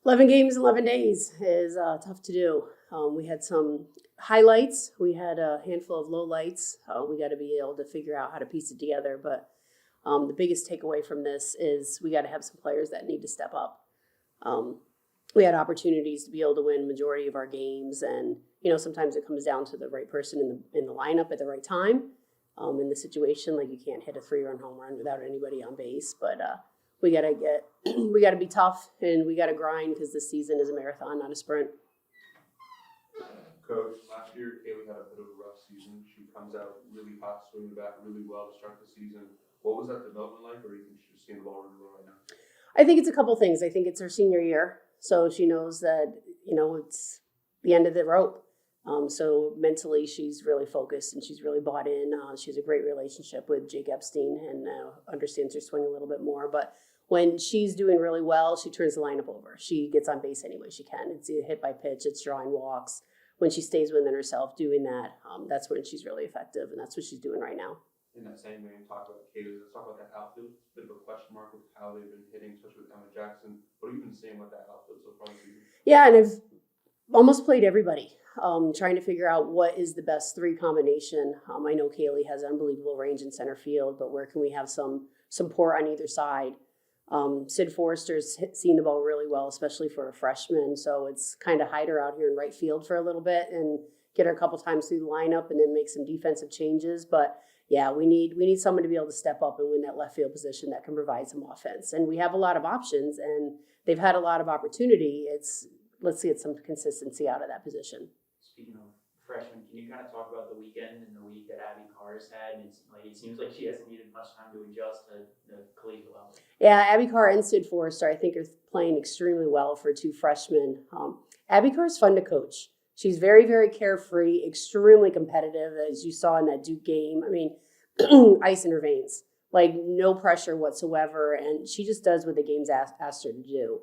11 games in 11 days is tough to do. We had some highlights. We had a handful of lowlights. We got to be able to figure out how to piece it together. But the biggest takeaway from this is we got to have some players that need to step up. We had opportunities to be able to win majority of our games, and sometimes it comes down to the right person in the lineup at the right time. In the situation, like you can't hit a 3-run home run without anybody on base, but we gotta we gotta be tough and we gotta grind because this season is a marathon, not a sprint. Coach, last year Kaylee had a bit of a rough season. She comes out really hot, swinging the bat really well to start the season. What was that development like, or do you think she's seeing the ball really well right now? I think it's a couple things. I think it's her senior year, so she knows that it's the end of the rope. So mentally, she's really focused and she's really bought in. She has a great relationship with Jake Epstein and understands her swing a little bit more. But when she's doing really well, she turns the lineup over. She gets on base any way she can. It's either hit by pitch, it's drawing walks. When she stays within herself doing that, that's when she's really effective, and that's what she's doing right now. In that same vein, talk about Kaylee. Let's talk about that outfield. It's a bit of a question mark with how they've been hitting, especially with Emma Jackson. What have you been seeing with that outfield so far this season? Yeah, and I've almost played everybody, trying to figure out what is the best three combination. I know Kaylee has unbelievable range in center field, but where can we have some support on either side? Sid Forrester's seen the ball really well, especially for a freshman. So it's kind of hide her out here in right field for a little bit and get her a couple times through the lineup and then make some defensive changes. But yeah, we need someone to be able to step up and win that left field position that can provide some offense. And we have a lot of options and they've had a lot of opportunity. Let's get some consistency out of that position. Speaking of freshmen, can you kind of talk about the weekend and the week that Abby Carr has had? And it seems like she hasn't needed much time to adjust to the collegiate level. Yeah, Abby Carr and Sid Forrester, I think, are playing extremely well for two freshmen. Abby Carr is fun to coach. She's very, very carefree, extremely competitive, as you saw in that Duke game. I mean, ice in her veins, like no pressure whatsoever, and she just does what the game's asked her to do.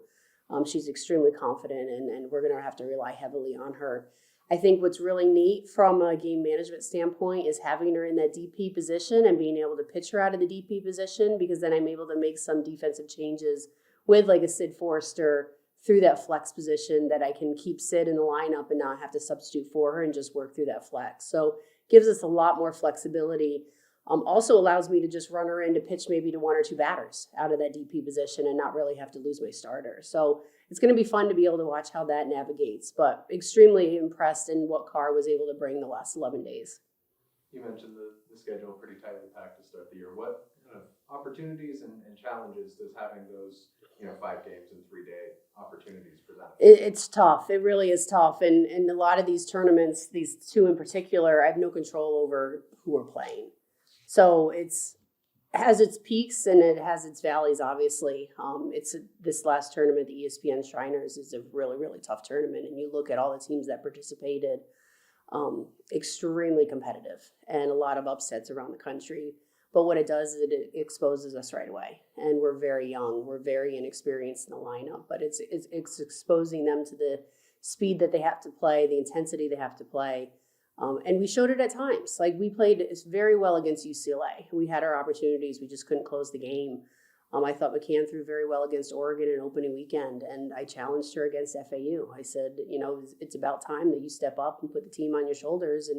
She's extremely confident, and we're going to have to rely heavily on her. I think what's really neat from a game management standpoint is having her in that DP position and being able to pitch her out of the DP position, because then I'm able to make some defensive changes with like a Sid Forrester through that flex position that I can keep Sid in the lineup and not have to substitute for her and just work through that flex. So gives us a lot more flexibility. Also allows me to just run her in to pitch maybe to one or two batters out of that DP position and not really have to lose my starter. So it's going to be fun to be able to watch how that navigates, but extremely impressed in what Carr was able to bring the last 11 days. You mentioned the schedule pretty tightly packed to start the year. What kind of opportunities and challenges does having those 5 games and 3-day opportunities present? It's tough. It really is tough. And a lot of these tournaments, these two in particular, I have no control over who we're playing. So it has its peaks and it has its valleys, obviously. This last tournament, the ESPN Shriners, is a really, really tough tournament. And you look at all the teams that participated, extremely competitive and a lot of upsets around the country. But what it does is it exposes us right away. And we're very young. We're very inexperienced in the lineup. But it's exposing them to the speed that they have to play, the intensity they have to play. And we showed it at times. Like we played very well against UCLA. We had our opportunities. We just couldn't close the game. I thought McCann threw very well against Oregon in opening weekend, and I challenged her against FAU. I said, it's about time that you step up and put the team on your shoulders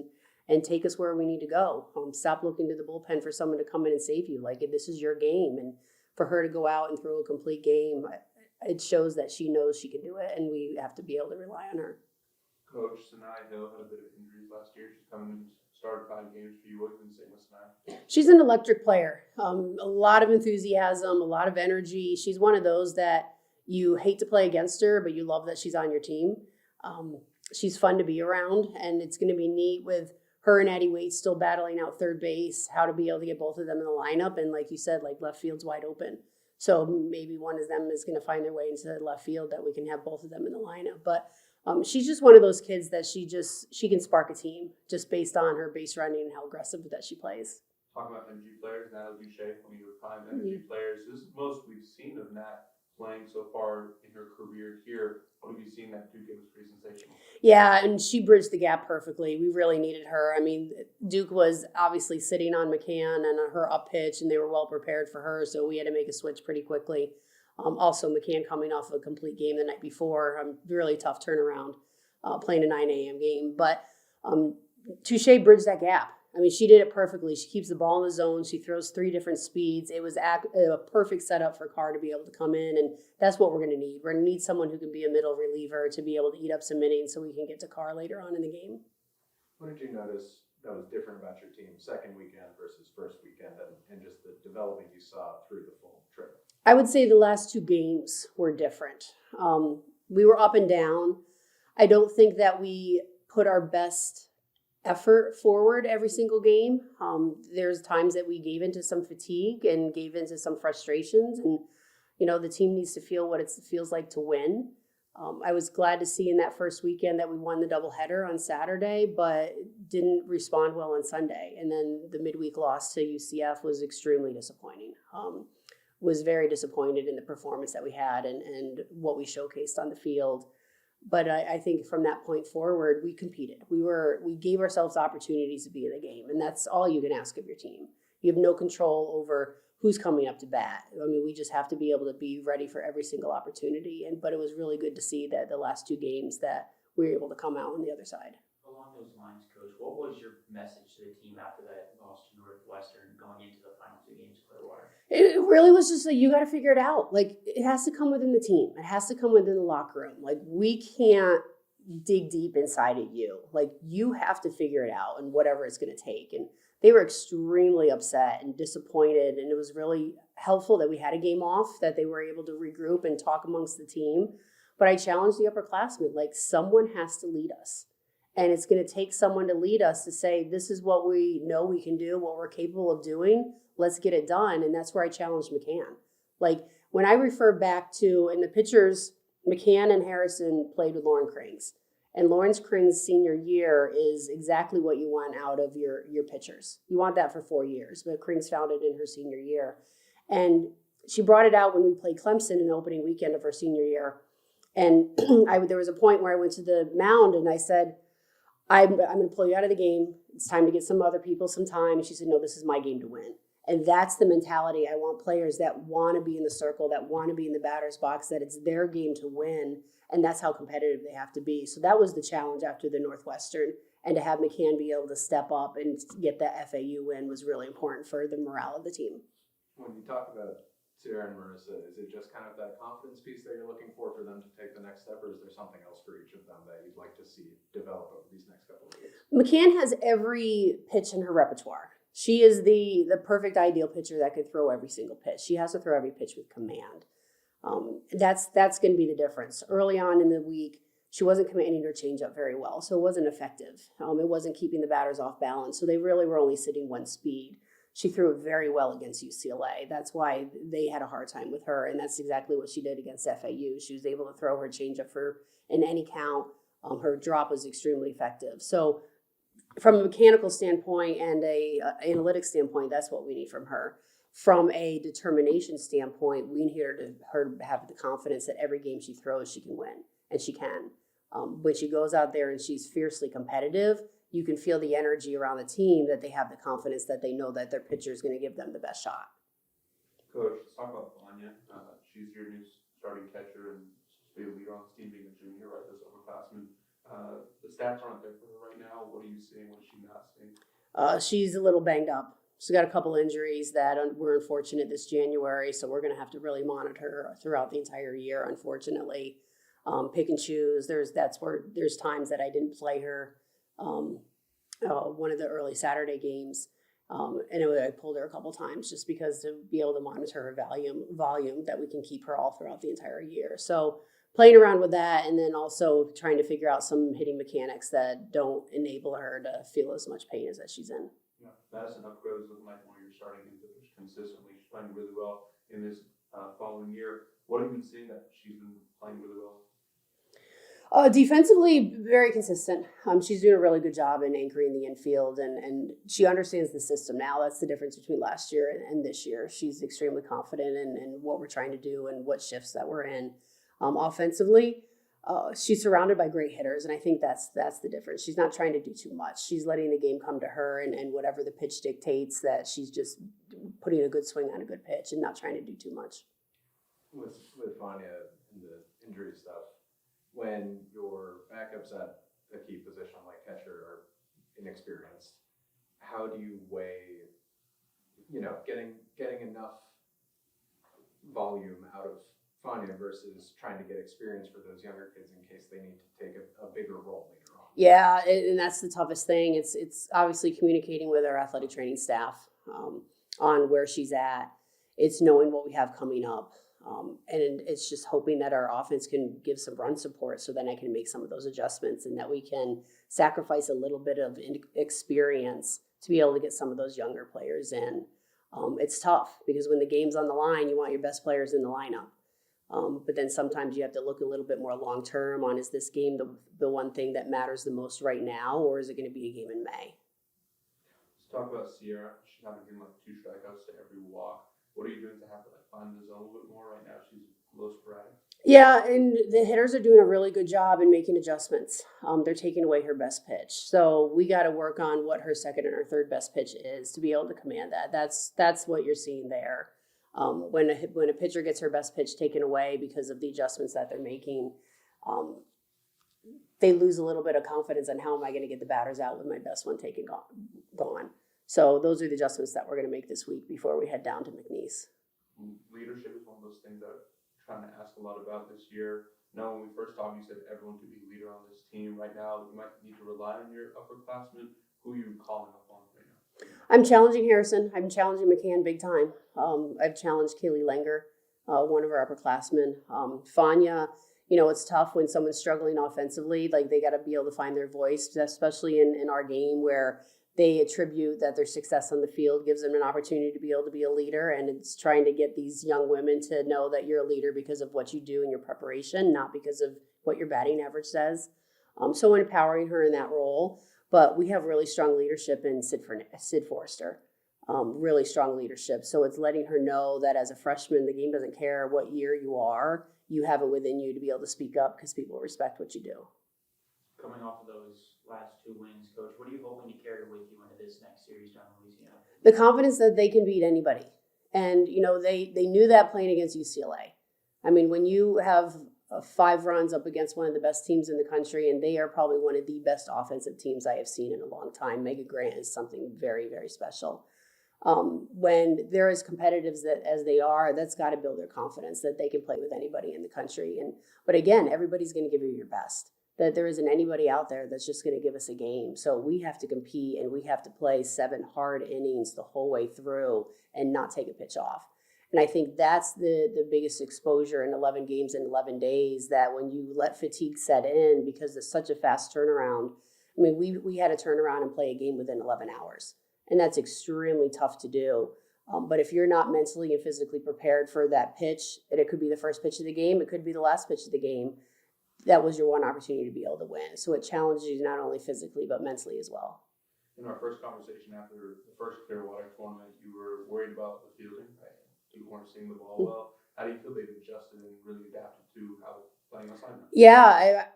and take us where we need to go. Stop looking to the bullpen for someone to come in and save you. Like this is your game, and for her to go out and throw a complete game, it shows that she knows she can do it, and we have to be able to rely on her. Coach Sanai Hill had a bit of injuries last year. She's coming and started 5 games for you. What have you been saying with Sanai? She's an electric player. A lot of enthusiasm, a lot of energy. She's one of those that you hate to play against her, but you love that she's on your team. She's fun to be around, and it's going to be neat with her and Addie Waite still battling out third base, how to be able to get both of them in the lineup. And like you said, like left field's wide open. So maybe one of them is going to find their way into left field that we can have both of them in the lineup. But she's just one of those kids that she can spark a team just based on her base running and how aggressive that she plays. Talking about MG players, Natalie Boucher, one of your prime MG players. This is the most we've seen of Nat playing so far in her career here. What have you seen that Duke? It was pretty sensational. Yeah, and she bridged the gap perfectly. We really needed her. I mean, Duke was obviously sitting on McCann and her up pitch, and they were well prepared for her, so we had to make a switch pretty quickly. Also, McCann coming off a complete game the night before, really tough turnaround, playing a 9 a.m. game. But Touche bridged that gap. I mean, she did it perfectly. She keeps the ball in the zone. She throws 3 different speeds. It was a perfect setup for Carr to be able to come in, and that's what we're going to need. We're going to need someone who can be a middle reliever to be able to eat up some innings so we can get to Carr later on in the game. What did you notice that was different about your team second weekend versus first weekend, and just the development you saw through the full trip? I would say the last 2 games were different. We were up and down. I don't think that we put our best effort forward every single game. There's times that we gave into some fatigue and gave into some frustrations, and the team needs to feel what it feels like to win. I was glad to see in that first weekend that we won the doubleheader on Saturday, but didn't respond well on Sunday. And then the midweek loss to UCF was extremely disappointing. Was very disappointed in the performance that we had and what we showcased on the field. But I think from that point forward, we competed. We gave ourselves opportunities to be in the game, and that's all you can ask of your team. You have no control over who's coming up to bat. I mean, we just have to be able to be ready for every single opportunity. But it was really good to see that the last 2 games that we were able to come out on the other side. Along those lines, Coach, what was your message to the team after that loss to Northwestern going into the final 2 games of Clearwater? It really was just like, you got to figure it out. Like, it has to come within the team. It has to come within the locker room. Like, we can't dig deep inside of you. Like, you have to figure it out and whatever it's going to take. And they were extremely upset and disappointed. And it was really helpful that we had a game off, that they were able to regroup and talk amongst the team. But I challenged the upperclassmen, like, someone has to lead us. And it's going to take someone to lead us to say, this is what we know we can do, what we're capable of doing. Let's get it done. And that's where I challenged McCann. Like, when I refer back to, in the pitchers, McCann and Harrison played with Lauren Krings. And Lawrence Kring's senior year is exactly what you want out of your pitchers. You want that for 4 years, but Krings found it in her senior year. And she brought it out when we played Clemson in the opening weekend of her senior year. And there was a point where I went to the mound and I said, I'm going to pull you out of the game. It's time to get some other people some time. And she said, no, this is my game to win. And that's the mentality. I want players that want to be in the circle, that want to be in the batter's box, that it's their game to win. And that's how competitive they have to be. So that was the challenge after the Northwestern. And to have McCann be able to step up and get that FAU win was really important for the morale of the team. When you talk about Sarah and Marissa, is it just kind of that confidence piece that you're looking for them to take the next step, or is there something else for each of them that you'd like to see develop over these next couple of weeks? McCann has every pitch in her repertoire. She is the perfect ideal pitcher that could throw every single pitch. She has to throw every pitch with command. That's going to be the difference. Early on in the week, she wasn't commanding her changeup very well, so it wasn't effective. It wasn't keeping the batters off balance, so they really were only sitting one speed. She threw it very well against UCLA. That's why they had a hard time with her, and that's exactly what she did against FAU. She was able to throw her changeup in any count. Her drop was extremely effective. So from a mechanical standpoint and a analytics standpoint, that's what we need from her. From a determination standpoint, we need her to have the confidence that every game she throws, she can win, and she can. When she goes out there and she's fiercely competitive, you can feel the energy around the team that they have the confidence that they know that their pitcher is going to give them the best shot. Coach, let's talk about Vanya. She's your new starting catcher and be a leader on this team, being a junior, right? This upperclassman. The stats aren't there for her right now. What are you seeing? What is she not seeing? She's a little banged up. She's got a couple injuries that were unfortunate this January, so we're going to have to really monitor her throughout the entire year, unfortunately. Pick and choose. There's times that I didn't play her. One of the early Saturday games, and I pulled her a couple times just because to be able to monitor her volume that we can keep her all throughout the entire year. So playing around with that, and then also trying to figure out some hitting mechanics that don't enable her to feel as much pain as that she's in. Yeah, Madison Upgrove is looking like one of your starting infielders consistently. She's playing really well in this following year. What have you been seeing that she's been playing really well? Defensively, very consistent. She's doing a really good job in anchoring the infield, and she understands the system now. That's the difference between last year and this year. She's extremely confident in what we're trying to do and what shifts that we're in. Offensively, she's surrounded by great hitters, and I think that's the difference. She's not trying to do too much. She's letting the game come to her, and whatever the pitch dictates, that she's just putting a good swing on a good pitch and not trying to do too much. with Vanya and the injury stuff, when your backups at a key position like catcher are inexperienced, how do you weigh, getting enough volume out of Vanya versus trying to get experience for those younger kids in case they need to take a bigger role later on? Yeah, and that's the toughest thing. It's obviously communicating with our athletic training staff on where she's at. It's knowing what we have coming up. And it's just hoping that our offense can give some run support so then I can make some of those adjustments and that we can sacrifice a little bit of experience to be able to get some of those younger players in. It's tough because when the game's on the line, you want your best players in the lineup. But then sometimes you have to look a little bit more long term on, is this game the one thing that matters the most right now, or is it going to be a game in May? Let's talk about Sierra. She's having like 2 strikeouts to every walk. What are you doing to have her find the zone a little bit more right now? She's a little sporadic. Yeah, and the hitters are doing a really good job in making adjustments. They're taking away her best pitch. So we got to work on what her second and her third best pitch is to be able to command that. That's what you're seeing there. When a pitcher gets her best pitch taken away because of the adjustments that they're making, they lose a little bit of confidence on how am I going to get the batters out with my best one gone. So those are the adjustments that we're going to make this week before we head down to McNeese. Leadership is one of those things that I'm trying to ask a lot about this year. Now, when we first talked, you said everyone could be a leader on this team. Right now, you might need to rely on your upperclassmen. Who are you calling up on right now? I'm challenging Harrison. I'm challenging McCann big time. I've challenged Kaylee Langer, one of our upperclassmen. Fanya, it's tough when someone's struggling offensively. Like, they got to be able to find their voice, especially in our game where they attribute that their success on the field gives them an opportunity to be able to be a leader. And it's trying to get these young women to know that you're a leader because of what you do in your preparation, not because of what your batting average says. So empowering her in that role. But we have really strong leadership in Sid Forrester, really strong leadership. So it's letting her know that as a freshman, the game doesn't care what year you are. You have it within you to be able to speak up because people respect what you do. Coming off of those last 2 wins, Coach, what are you hoping to carry with you into this next series down in Louisiana? The confidence that they can beat anybody. And, they knew that playing against UCLA. I mean, when you have 5 runs up against one of the best teams in the country, and they are probably one of the best offensive teams I have seen in a long time. Mega Grant is something very, very special. When they're as competitive as they are, that's got to build their confidence that they can play with anybody in the country. But again, everybody's going to give you your best. That there isn't anybody out there that's just going to give us a game. So we have to compete and we have to play 7 hard innings the whole way through and not take a pitch off. And I think that's the biggest exposure in 11 games in 11 days, that when you let fatigue set in because it's such a fast turnaround. I mean, we had to turn around and play a game within 11 hours. And that's extremely tough to do. But if you're not mentally and physically prepared for that pitch, and it could be the first pitch of the game, it could be the last pitch of the game, that was your one opportunity to be able to win. So it challenges you not only physically, but mentally as well. In our first conversation after the first Clearwater tournament, you were worried about the fielding, right? You weren't seeing the ball well. How do you feel they've adjusted and really adapted to how playing assignment? Yeah,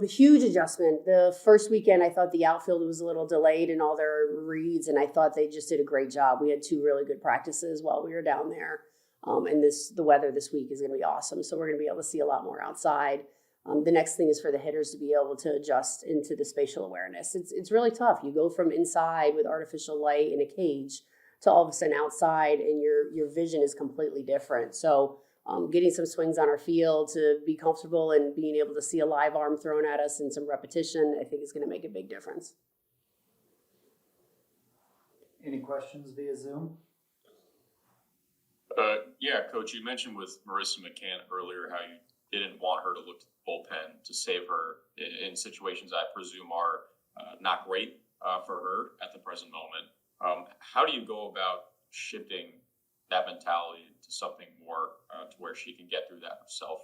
huge adjustment. The first weekend, I thought the outfield was a little delayed in all their reads, and I thought they just did a great job. We had 2 really good practices while we were down there. And the weather this week is going to be awesome. So we're going to be able to see a lot more outside. The next thing is for the hitters to be able to adjust into the spatial awareness. It's really tough. You go from inside with artificial light in a cage to all of a sudden outside, and your vision is completely different. So getting some swings on our field to be comfortable and being able to see a live arm thrown at us and some repetition, I think is going to make a big difference. Any questions via Zoom? Yeah, Coach, you mentioned with Marissa McCann earlier how you didn't want her to look to the bullpen to save her in situations I presume are not great for her at the present moment. How do you go about shifting that mentality to something more to where she can get through that herself?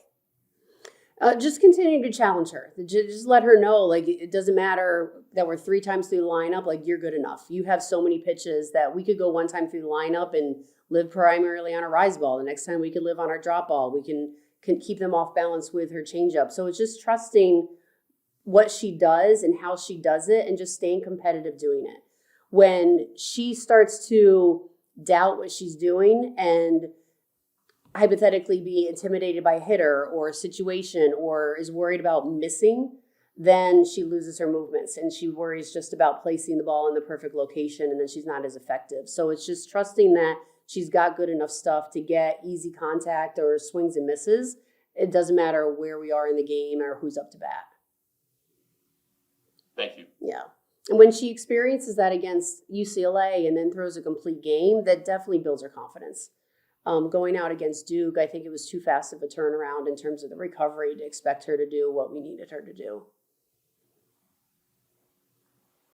Just continuing to challenge her. Just let her know, like, it doesn't matter that we're 3 times through the lineup. Like, you're good enough. You have so many pitches that we could go 1 time through the lineup and live primarily on a rise ball. The next time we could live on our drop ball. We can keep them off balance with her changeup. So it's just trusting what she does and how she does it and just staying competitive doing it. When she starts to doubt what she's doing and hypothetically be intimidated by a hitter or a situation or is worried about missing, then she loses her movements and she worries just about placing the ball in the perfect location, and then she's not as effective. So it's just trusting that she's got good enough stuff to get easy contact or swings and misses. It doesn't matter where we are in the game or who's up to bat. Thank you. Yeah. And when she experiences that against UCLA and then throws a complete game, that definitely builds her confidence. Going out against Duke, I think it was too fast of a turnaround in terms of the recovery to expect her to do what we needed her to do.